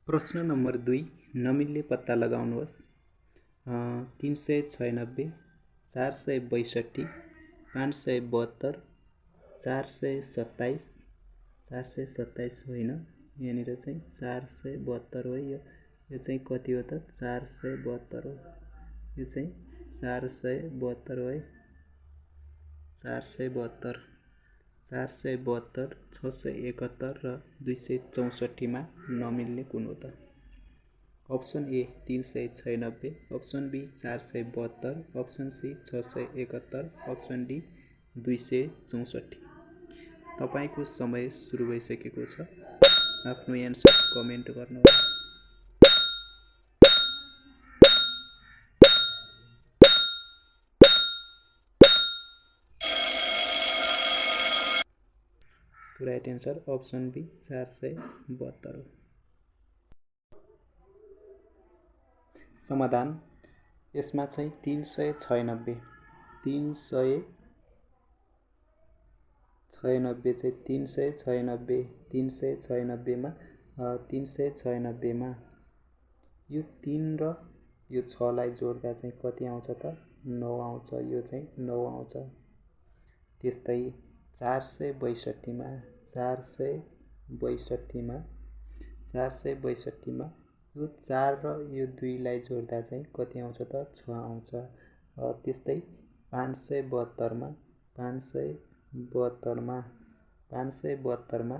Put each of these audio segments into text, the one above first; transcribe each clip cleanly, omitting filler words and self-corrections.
प्रश्न नम्बर 2 नमिल्ने पत्ता लगाउनुहोस्। 396 462 572 427 427 होइन, यहाँनिर चाहिँ 472 हो। यो चाहिँ कति हो त? 472 हो। यो चाहिँ 472 हो है। 472 472 671 र 264 मा नमिल्ने कुन हो त? Option A 396, option B 472, option C 671, option D 264। तपाईको समय सुरु भइसकेको छ। आफ्नो एन्सर कमेन्ट गर्नुहोला। राइट एन्सर अप्सन बी 472 हो। समाधान यसमा चाहिँ 396 396 396 396 मा यो 3 र यो 6 लाई जोड्दा चाहिँ कति आउँछ त? 9 आउँछ। यो चाहिँ 9 आउँछ। त्यस्तै 462 मा 462 मा यो 4 र यो 2 लाई जोड्दा चाहिँ कति आउँछ त? 6 आउँछ। त्यस्तै 572 मा 572 मा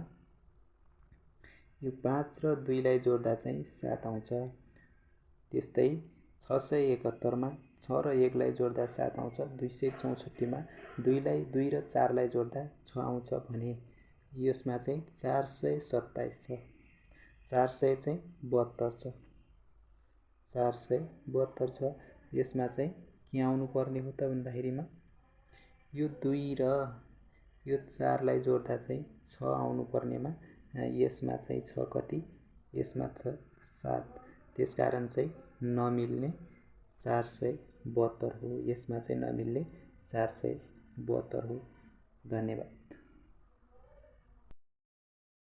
यो 5 र 2 लाई जोड्दा चाहिँ 7 आउँछ। त्यस्तै 671 मा 6 र 1 लाई जोड्दा 7 आउँछ। 264 मा 2 र 4 लाई जोड्दा 6 आउँछ भने यसमा चाहिँ 427 छ। 400 चाहिँ 72 छ। 472 छ। यसमा चाहिँ के आउनु पर्ने हो त भन्दाखेरिमा यो 2 र यो 4 लाई जोड्दा चाहिँ 6 आउनु पर्नेमा यसमा चाहिँ छ कति? यसमा छ 7। त्यसकारण चाहिँ नमिल्ने 472 हो। यसमा चाहिँ नमिल्ने 472 हो। धन्यवाद।